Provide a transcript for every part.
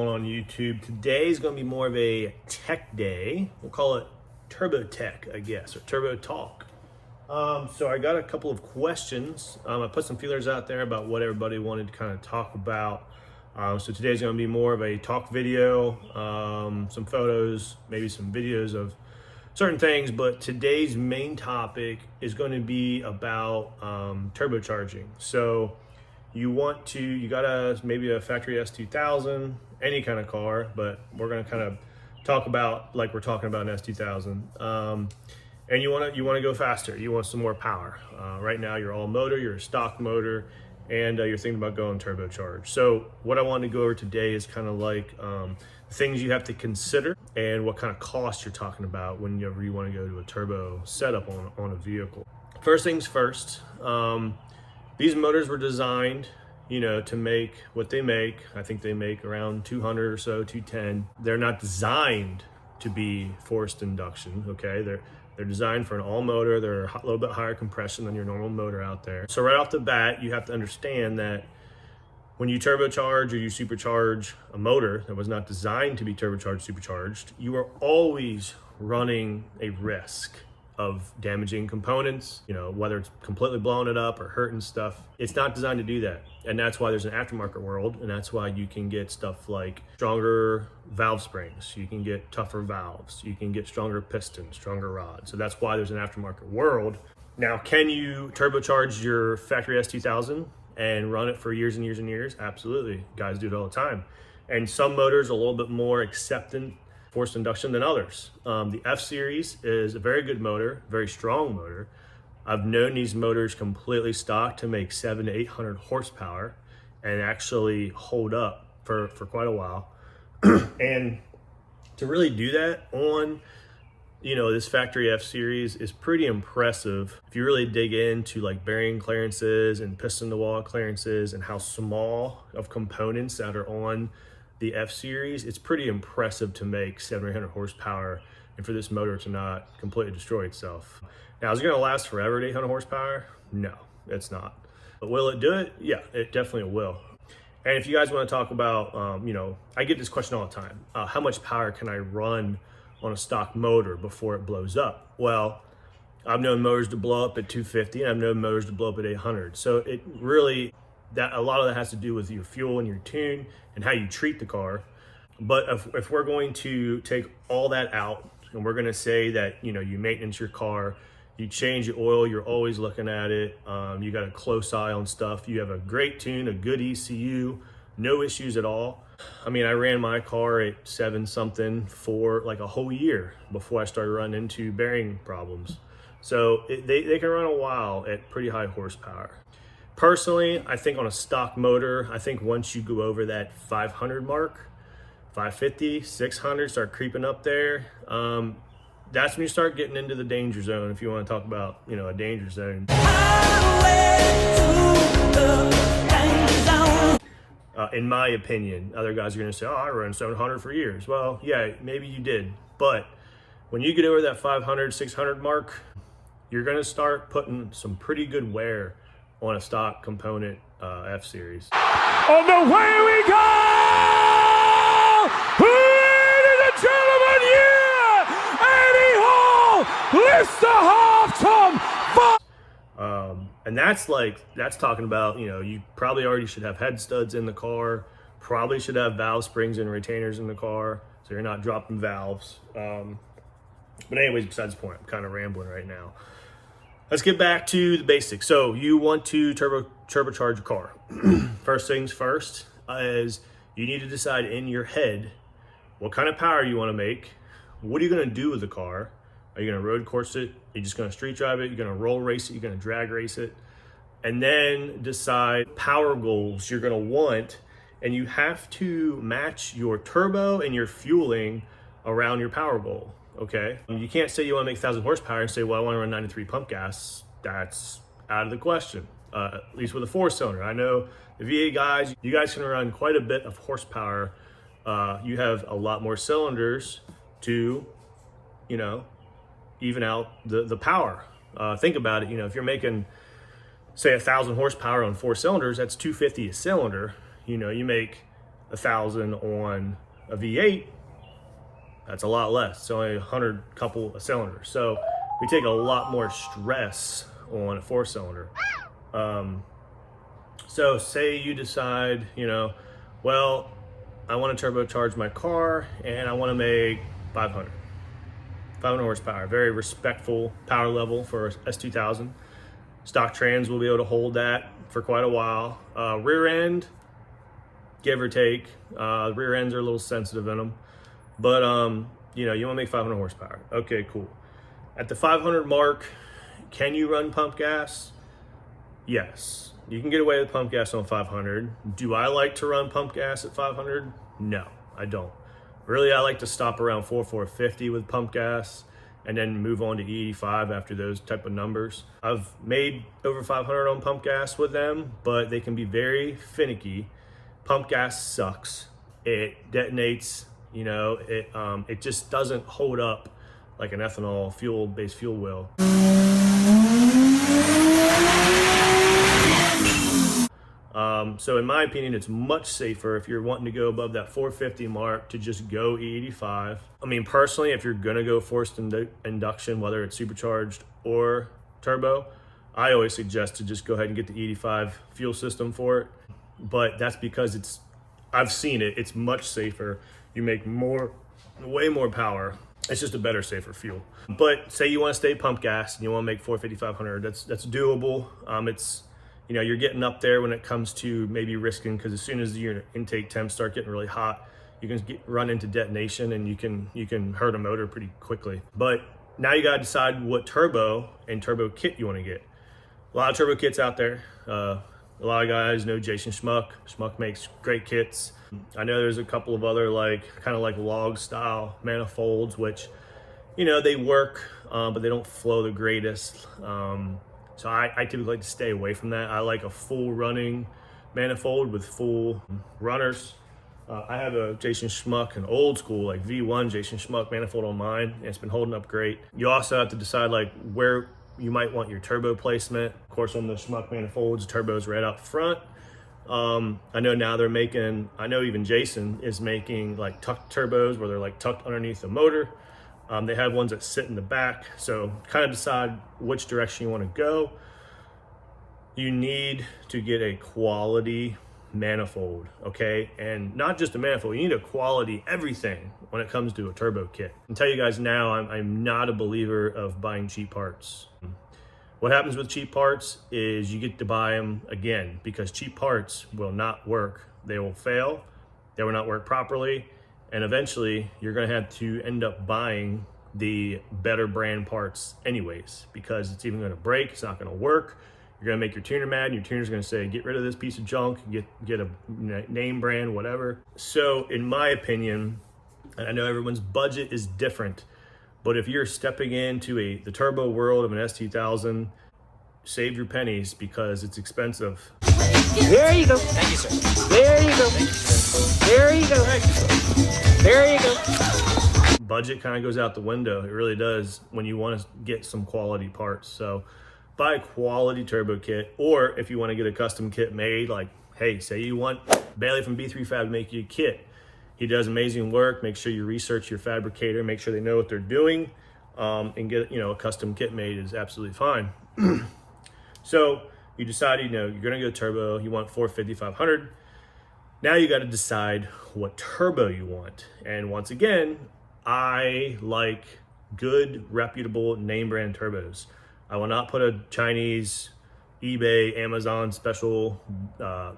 on YouTube? Today is going to be more of a tech day. We'll call it Turbo Tech, I guess, or Turbo Talk. So I got a couple of questions. I put some feelers out there about what everybody wanted to kind of talk about. So today's going to be more of a talk video, some photos, maybe some videos of certain things, but today's main topic is going to be about turbocharging. So you got maybe a factory S2000, any kind of car, but we're going to kind of talk about like we're talking about an S2000. And you want to go faster. You want some more power. Right now you're all motor, you're a stock motor, and you're thinking about going turbocharged. So what I want to go over today is kind of like things you have to consider and what kind of cost you're talking about whenever you want to go to a turbo setup on a vehicle. First things first, these motors were designed, to make what they make. I think they make around 200 or so, 210. They're not designed to be forced induction, okay? They're designed for an all motor. They're a little bit higher compression than your normal motor out there. So right off the bat, you have to understand that when you turbocharge or you supercharge a motor that was not designed to be turbocharged, supercharged, you are always running a risk of damaging components, whether it's completely blowing it up or hurting stuff. It's not designed to do that. And that's why there's an aftermarket world. And that's why you can get stuff like stronger valve springs. You can get tougher valves. You can get stronger pistons, stronger rods. So that's why there's an aftermarket world. Now, can you turbocharge your factory S2000 and run it for years and years and years? Absolutely. Guys do it all the time. And some motors are a little bit more acceptant forced induction than others. The F series is a very good motor, very strong motor. I've known these motors completely stock to make 700 to 800 horsepower and actually hold up for quite a while. And to really do that on, this factory F series is pretty impressive. If you really dig into like bearing clearances and piston to wall clearances and how small of components that are on the F series, it's pretty impressive to make 700 horsepower and for this motor to not completely destroy itself. Now, is it going to last forever at 800 horsepower? No, it's not. But will it do it? Yeah, it definitely will. And if you guys want to talk about, I get this question all the time. How much power can I run on a stock motor before it blows up? Well, I've known motors to blow up at 250 and I've known motors to blow up at 800. So it really, a lot of that has to do with your fuel and your tune and how you treat the car. But if we're going to take all that out and we're going to say that, you maintenance your car, you change the oil, you're always looking at it, you got a close eye on stuff, you have a great tune, a good ECU, no issues at all. I mean, I ran my car at 7-something for like a whole year before I started running into bearing problems. So they can run a while at pretty high horsepower. Personally, I think on a stock motor, I think once you go over that 500 mark, 550, 600, start creeping up there, that's when you start getting into the danger zone, if you want to talk about, a danger zone. In my opinion, other guys are going to say, I ran 700 for years. Well, yeah, maybe you did. But when you get over that 500, 600 mark, you're going to start putting some pretty good wear on a stock component F series. On the way we go! Ladies and gentlemen, Eddie Hall lifts the half-ton. And that's talking about, you probably already should have head studs in the car, probably should have valve springs and retainers in the car, so you're not dropping valves. But anyways, besides the point, I'm kind of rambling right now. Let's get back to the basics. So you want to turbocharge your car. First things first is you need to decide in your head what kind of power you want to make. What are you going to do with the car? Are you going to road course it? Are you just going to street drive it? You're going to roll race it? You're going to drag race it? And then decide power goals you're going to want. And you have to match your turbo and your fueling around your power goal. Okay, you can't say you want to make 1,000 horsepower and say, well, I want to run 93 pump gas. That's out of the question, at least with a 4-cylinder. I know the V8 guys, you guys can run quite a bit of horsepower. You have a lot more cylinders to, even out the power. Think about it, if you're making, say, 1,000 horsepower on 4 cylinders, that's 250 a cylinder. You make 1,000 on a V8, that's a lot less. It's only 100 couple of cylinders. So we take a lot more stress on a 4-cylinder. So say you decide, well, I want to turbocharge my car and I want to make 500 horsepower, very respectful power level for S2000. Stock trans will be able to hold that for quite a while. Rear end, give or take. Rear ends are a little sensitive in them, but you want to make 500 horsepower. Okay, cool. At the 500 mark, can you run pump gas? Yes, you can get away with pump gas on 500. Do I like to run pump gas at 500? No, I don't. Really, I like to stop around 450 with pump gas and then move on to E85 after those type of numbers. I've made over 500 on pump gas with them, but they can be very finicky. Pump gas sucks. It detonates, it just doesn't hold up like an ethanol fuel-based fuel will. So in my opinion, it's much safer if you're wanting to go above that 450 mark to just go E85. I mean, personally, if you're gonna go forced induction, whether it's supercharged or turbo, I always suggest to just go ahead and get the E85 fuel system for it. But that's because I've seen it, it's much safer. You make way more power. It's just a better, safer fuel. But say you want to stay pump gas and you want to make 450, 500, that's doable. It's, you're getting up there when it comes to maybe risking, because as soon as your intake temps start getting really hot, you can run into detonation and you can hurt a motor pretty quickly. But now you got to decide what turbo and turbo kit you want to get. A lot of turbo kits out there. A lot of guys know Jason Schmuck. Schmuck makes great kits. I know there's a couple of other kind of like log style manifolds, which, they work, but they don't flow the greatest. So I typically like to stay away from that. I like a full running manifold with full runners. I have a Jason Schmuck, an old school like V1 Jason Schmuck manifold on mine, and it's been holding up great. You also have to decide where you might want your turbo placement. Of course, on the Schmuck manifolds, turbo's right up front. I know now I know even Jason is making tucked turbos where they're tucked underneath the motor. They have ones that sit in the back. So kind of decide which direction you want to go. You need to get a quality manifold, okay? And not just a manifold, you need a quality everything when it comes to a turbo kit. I can tell you guys now, I'm not a believer of buying cheap parts. What happens with cheap parts is you get to buy them again, because cheap parts will not work. They will fail, they will not work properly, and eventually you're gonna have to end up buying the better brand parts anyways, because it's even gonna break, it's not gonna work. You're gonna make your tuner mad, and your tuner's gonna say, get rid of this piece of junk, get a name brand, whatever. So in my opinion, and I know everyone's budget is different, but if you're stepping into the turbo world of an S2000, save your pennies because it's expensive. There you go. Thank you, sir. There you go. There you go. There you go. Budget kind of goes out the window. It really does when you want to get some quality parts. So buy a quality turbo kit, or if you want to get a custom kit made, hey, say you want Bailey from B3 Fab to make you a kit. He does amazing work. Make sure you research your fabricator, make sure they know what they're doing, and get a custom kit made is absolutely fine. So you decide, you're gonna go turbo, you want 450, 500. Now you got to decide what turbo you want. And once again, I like good, reputable name brand turbos. I will not put a Chinese, eBay, Amazon special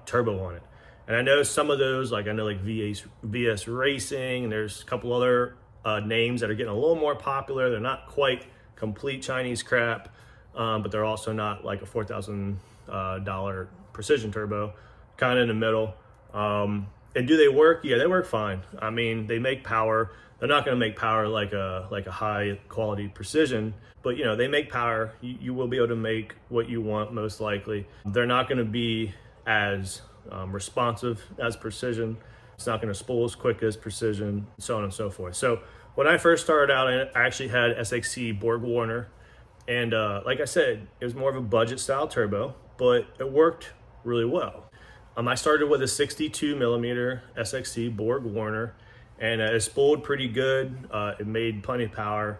turbo on it. And I know some of those, I know VS Racing, and there's a couple other names that are getting a little more popular. They're not quite complete Chinese crap, but they're also not like a $4,000 precision turbo, kind of in the middle. And do they work? Yeah, they work fine. I mean, they make power. They're not going to make power like a high quality precision, but they make power. You will be able to make what you want most likely. They're not going to be as responsive as precision. It's not going to spool as quick as precision, so on and so forth. So when I first started out, I actually had SXC Borg Warner, and like I said, it was more of a budget style turbo, but it worked really well. I started with a 62 millimeter SXC Borg Warner, and it spooled pretty good. It made plenty of power.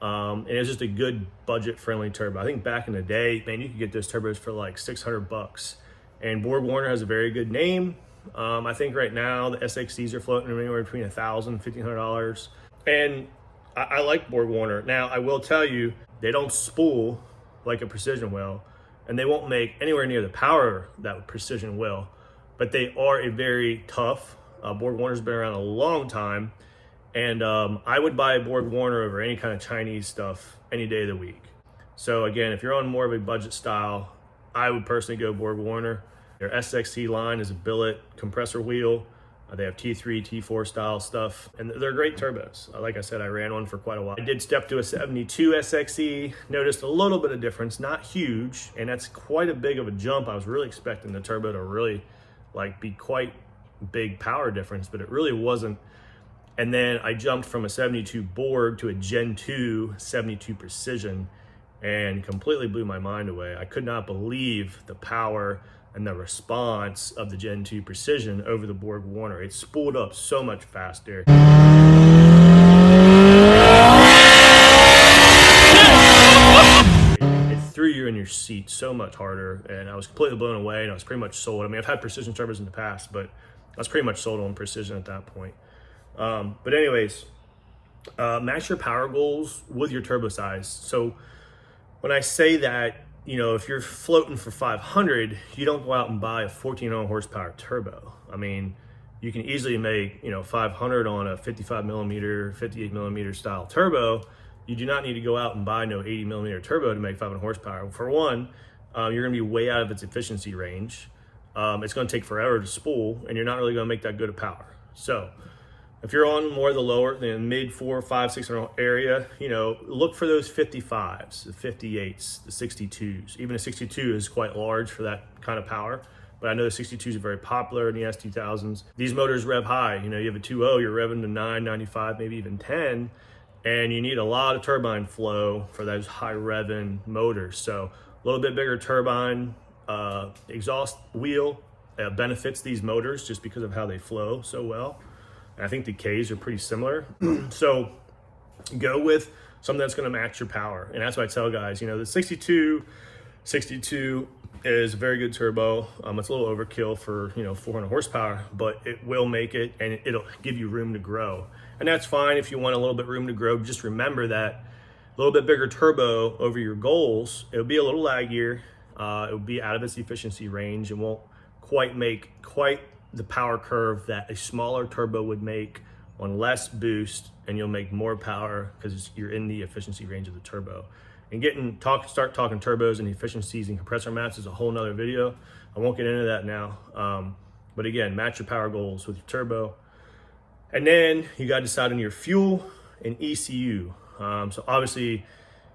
And it was just a good budget-friendly turbo. I think back in the day, man, you could get those turbos for like $600. And Borg Warner has a very good name. I think right now the SXCs are floating anywhere between $1,000 and $1,500. And I like Borg Warner. Now, I will tell you, they don't spool like a precision will, and they won't make anywhere near the power that precision will. But they are a very tough. Borg Warner's been around a long time. And I would buy a Borg Warner over any kind of Chinese stuff any day of the week. So again, if you're on more of a budget style, I would personally go Borg Warner. Their SXC line is a billet compressor wheel. They have T3, T4 style stuff, and they're great turbos. Like I said, I ran one for quite a while. I did step to a 72 SXE, noticed a little bit of difference, not huge, and that's quite a big of a jump. I was really expecting the turbo to really be quite big power difference, but it really wasn't. And then I jumped from a 72 Borg to a Gen 2 72 Precision and completely blew my mind away. I could not believe the power and the response of the Gen 2 Precision over the Borg Warner. It spooled up so much faster. It threw you in your seat so much harder, and I was completely blown away, and I was pretty much sold. I mean, I've had precision turbos in the past, but I was pretty much sold on precision at that point. But anyways, match your power goals with your turbo size. So when I say that, if you're floating for 500, you don't go out and buy a 1400 horsepower turbo. I mean, you can easily make, 500 on a 55 millimeter, 58 millimeter style turbo. You do not need to go out and buy no 80 millimeter turbo to make 500 horsepower. For one, you're going to be way out of its efficiency range. It's going to take forever to spool, and you're not really going to make that good of power. So if you're on more of the lower, the mid 400, 500, 600 area, look for those 55s, the 58s, the 62s. Even a 62 is quite large for that kind of power, but I know the 62s are very popular in the S2000s. These motors rev high. You have a 2.0, you're revving to 9, 95, maybe even 10, and you need a lot of turbine flow for those high revving motors. So a little bit bigger turbine exhaust wheel benefits these motors just because of how they flow so well. I think the Ks are pretty similar. So go with something that's going to match your power. And that's what I tell guys, the 62 is a very good turbo. It's a little overkill for, 400 horsepower, but it will make it, and it'll give you room to grow. And that's fine if you want a little bit room to grow. Just remember that a little bit bigger turbo over your goals, it'll be a little laggier. It'll be out of its efficiency range and won't quite make the power curve that a smaller turbo would make on less boost, and you'll make more power because you're in the efficiency range of the turbo. And start talking turbos and efficiencies and compressor maps is a whole nother video. I won't get into that now. But again, match your power goals with your turbo. And then you got to decide on your fuel and ECU. So obviously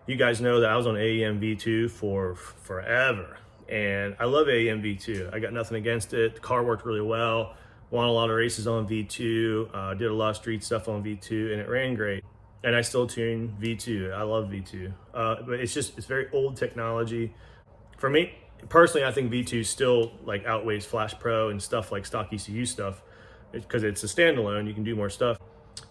you guys know that I was on AEM V2 for forever. And I love AEM V2. I got nothing against it. The car worked really well. Won a lot of races on V2. Did a lot of street stuff on V2, and it ran great. And I still tune V2. I love V2. But it's very old technology. For me, personally, I think V2 still outweighs Flash Pro and stuff like stock ECU stuff because it's a standalone. You can do more stuff.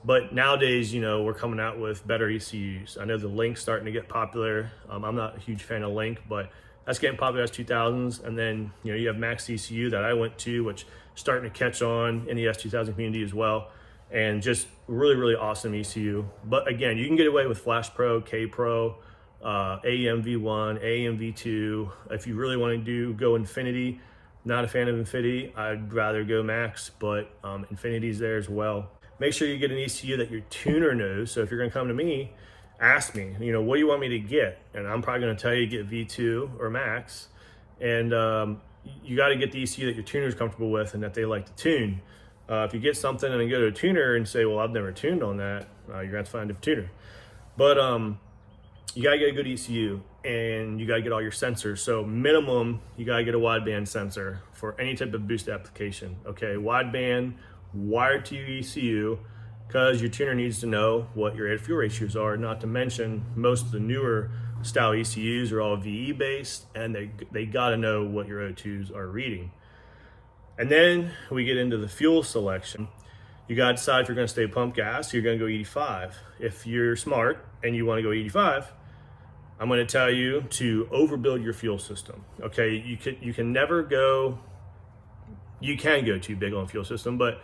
But nowadays, we're coming out with better ECUs. I know the Link's starting to get popular. I'm not a huge fan of Link, but that's getting popular S2000s. And then, you have Max ECU that I went to, which starting to catch on in the S2000 community as well. And just really, really awesome ECU. But again, you can get away with Flash Pro, K Pro, AEM V1, AEM V2. If you really want to go Infinity, not a fan of Infinity, I'd rather go Max, but Infinity's there as well. Make sure you get an ECU that your tuner knows. So if you're going to come to me, ask me, what do you want me to get? And I'm probably going to tell you get V2 or Max. And you got to get the ECU that your tuner is comfortable with and that they like to tune. If you get something and then go to a tuner and say, well, I've never tuned on that, you're going to have to find a tuner. But you got to get a good ECU, and you got to get all your sensors. So minimum, you got to get a wideband sensor for any type of boost application. Okay, wideband, wired to your ECU, because your tuner needs to know what your air to fuel ratios are. Not to mention, most of the newer style ECUs are all VE based, and they got to know what your O2s are reading. And then we get into the fuel selection. You got to decide if you're going to stay pump gas, you're going to go 85. If you're smart and you want to go 85, I'm going to tell you to overbuild your fuel system. Okay, you can never go, you can go too big on fuel system, but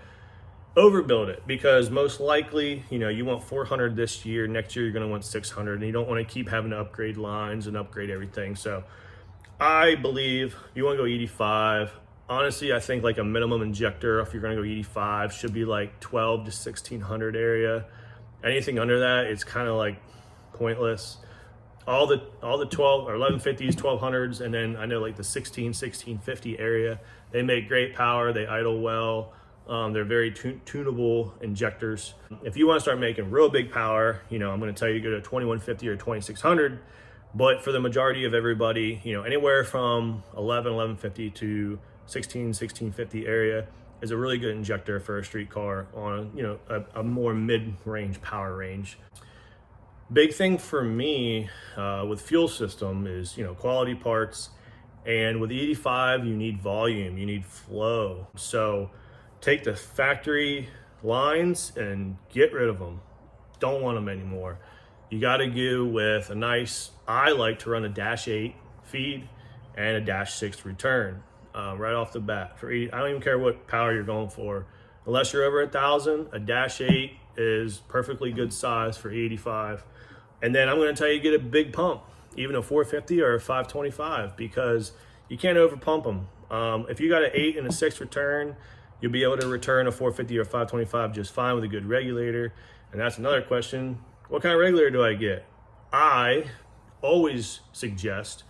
overbuild it, because most likely, you want 400 this year, next year you're going to want 600, and you don't want to keep having to upgrade lines and upgrade everything. So I believe you want to go 85. Honestly, I think like a minimum injector, if you're going to go 85, should be like 12 to 1600 area. Anything under that, it's kind of like pointless. All the 12 or 1150s, 1200s, and then I know like the 1650 area, they make great power, they idle well. They're very tunable injectors. If you want to start making real big power, I'm going to tell you to go to 2150 or 2600. But for the majority of everybody, anywhere from 1150 to 1650 area is a really good injector for a street car on a more mid-range power range. Big thing for me with fuel system is quality parts, and with 85 you need volume, you need flow. So take the factory lines and get rid of them. Don't want them anymore. You got to go with a nice, I like to run a -8 feed and a -6 return right off the bat. For 80, I don't even care what power you're going for. Unless you're over 1,000, a -8 is perfectly good size for 85. And then I'm going to tell you to get a big pump, even a 450 or a 525, because you can't over pump them. If you got an 8 and a 6 return, you'll be able to return a 450 or 525 just fine with a good regulator. And that's another question. What kind of regulator do I get? I always suggest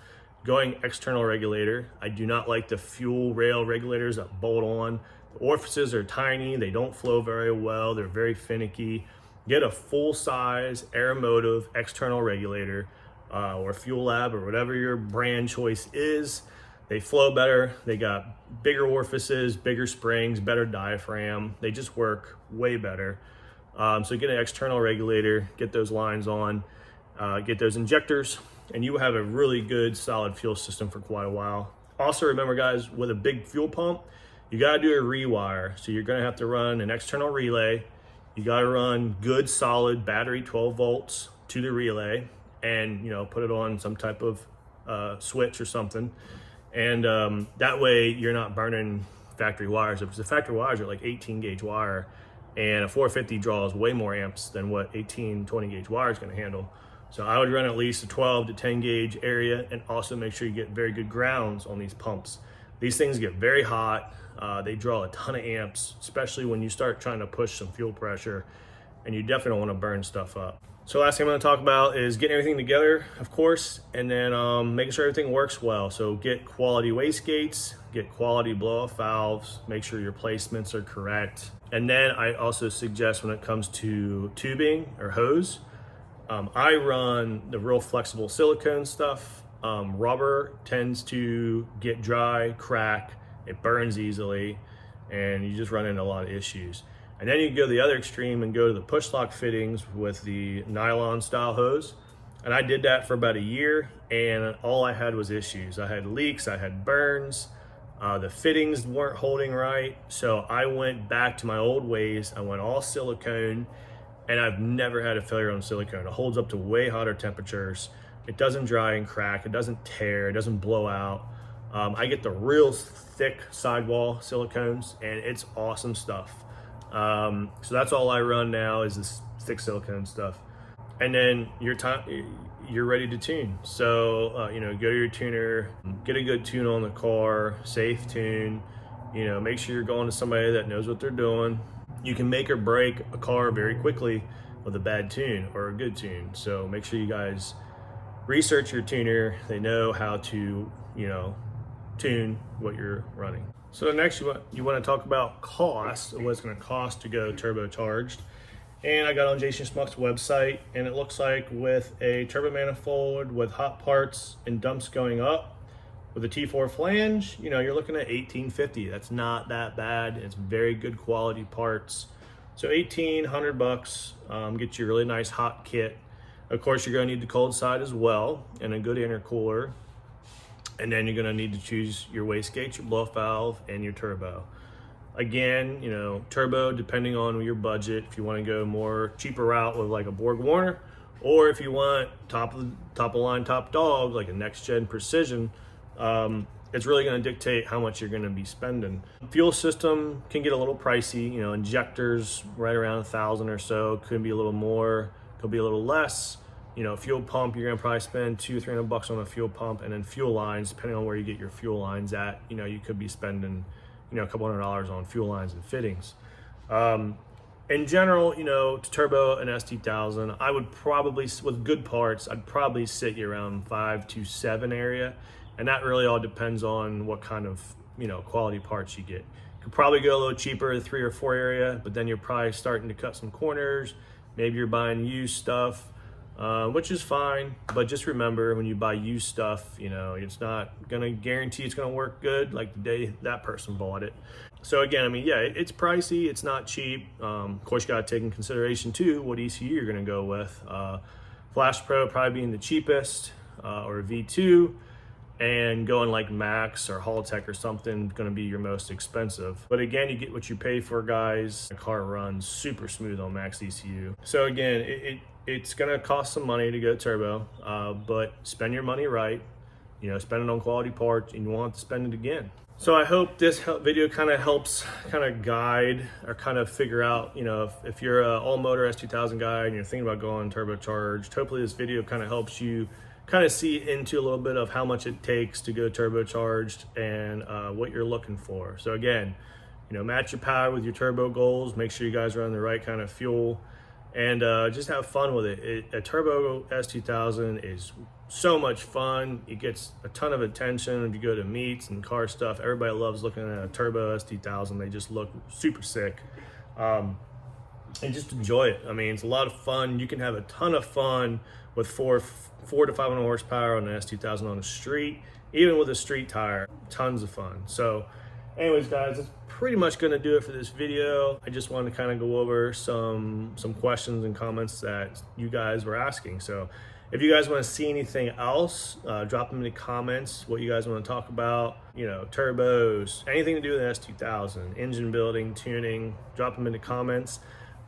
going external regulator. I do not like the fuel rail regulators that bolt on. The orifices are tiny. They don't flow very well. They're very finicky. Get a full-size Aeromotive external regulator or Fuel Lab or whatever your brand choice is. They flow better. They got bigger orifices, bigger springs, better diaphragm. They just work way better. So get an external regulator, get those lines on, get those injectors, and you will have a really good, solid fuel system for quite a while. Also remember, guys, with a big fuel pump, you got to do a rewire. So you're going to have to run an external relay. You got to run good, solid battery 12 volts to the relay, and put it on some type of switch or something. And that way you're not burning factory wires, because the factory wires are like 18 gauge wire, and a 450 draws way more amps than what 18, 20 gauge wire is going to handle. So I would run at least a 12 to 10 gauge area, and also make sure you get very good grounds on these pumps. These things get very hot. They draw a ton of amps, especially when you start trying to push some fuel pressure, and you definitely don't want to burn stuff up. So last thing I'm going to talk about is getting everything together, of course, and then making sure everything works well. So get quality wastegates, get quality blow-off valves, make sure your placements are correct. And then I also suggest, when it comes to tubing or hose, I run the real flexible silicone stuff. Rubber tends to get dry, crack, it burns easily, and you just run into a lot of issues. And then you can go the other extreme and go to the push lock fittings with the nylon style hose. And I did that for about a year, and all I had was issues. I had leaks, I had burns, the fittings weren't holding right. So I went back to my old ways. I went all silicone, and I've never had a failure on silicone. It holds up to way hotter temperatures. It doesn't dry and crack, it doesn't tear, it doesn't blow out. I get the real thick sidewall silicones, and it's awesome stuff. So that's all I run now, is this thick silicone stuff. And then you're ready to tune. So go to your tuner, get a good tune on the car, safe tune. Make sure you're going to somebody that knows what they're doing. You can make or break a car very quickly with a bad tune or a good tune. So make sure you guys research your tuner. They know how to tune what you're running. So next you want to talk about cost, what it's going to cost to go turbocharged. And I got on Jason Schmuck's website, and it looks like with a turbo manifold with hot parts and dumps going up, with a T4 flange, you're looking at $1,850. That's not that bad. It's very good quality parts. So $1,800 gets you a really nice hot kit. Of course, you're going to need the cold side as well, and a good intercooler. And then you're gonna need to choose your wastegate, your blow-off valve, and your turbo. Again, you know, turbo, depending on your budget, if you wanna go more cheaper route with like a Borg Warner, or if you want top of line, top dog, like a next gen precision, it's really gonna dictate how much you're gonna be spending. Fuel system can get a little pricey, you know, injectors right around 1,000 or so, could be a little more, could be a little less. You know, fuel pump, you're gonna probably spend $200-300 on a fuel pump, and then fuel lines, depending on where you get your fuel lines at, you know, you could be spending, you know, a couple $100 on fuel lines and fittings. In general, you know, to turbo an s2000, I would probably, with good parts, I'd probably sit you around 5 to 7 area. And that really all depends on what kind of, you know, quality parts you get. You could probably go a little cheaper, 3 or 4 area, but then you're probably starting to cut some corners. Maybe you're buying used stuff, which is fine. But just remember, when you buy used stuff, you know, it's not gonna guarantee it's gonna work good like the day that person bought it. So again, I mean, yeah, it's pricey, it's not cheap. Of course, you gotta take in consideration too what ECU you're gonna go with. Flash Pro probably being the cheapest, or V2. And going like Max or Haltech or something going to be your most expensive. But again, you get what you pay for, guys. The car runs super smooth on Max ECU. So again, it's going to cost some money to go turbo, but spend your money right. You know, spend it on quality parts, and you won't have to spend it again. So I hope this video kind of helps kind of guide or kind of figure out, you know, if you're an all-motor S2000 guy and you're thinking about going turbocharged, hopefully this video kind of helps you kind of see into a little bit of how much it takes to go turbocharged and what you're looking for. So again, you know, match your power with your turbo goals. Make sure you guys are on the right kind of fuel, and just have fun with it. A turbo S2000 is so much fun. It gets a ton of attention. If you go to meets and car stuff, everybody loves looking at a turbo S2000. They just look super sick. And just enjoy it. I mean, it's a lot of fun. You can have a ton of fun with 400 to 500 horsepower on an S2000 on the street, even with a street tire. Tons of fun. So anyways, guys, that's pretty much going to do it for this video. I just wanted to kind of go over some questions and comments that you guys were asking. So if you guys want to see anything else, drop them in the comments, what you guys want to talk about, you know, turbos, anything to do with an S2000, engine building, tuning, drop them in the comments.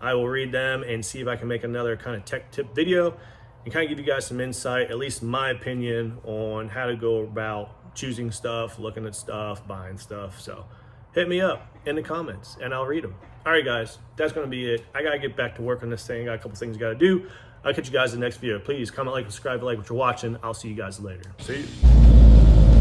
I will read them and see if I can make another kind of tech tip video and kind of give you guys some insight, at least my opinion, on how to go about choosing stuff, looking at stuff, buying stuff. So hit me up in the comments and I'll read them. All right, guys, that's going to be it. I got to get back to work on this thing. I got a couple things I got to do. I'll catch you guys in the next video. Please comment, like, subscribe, like what you're watching. I'll see you guys later. See you.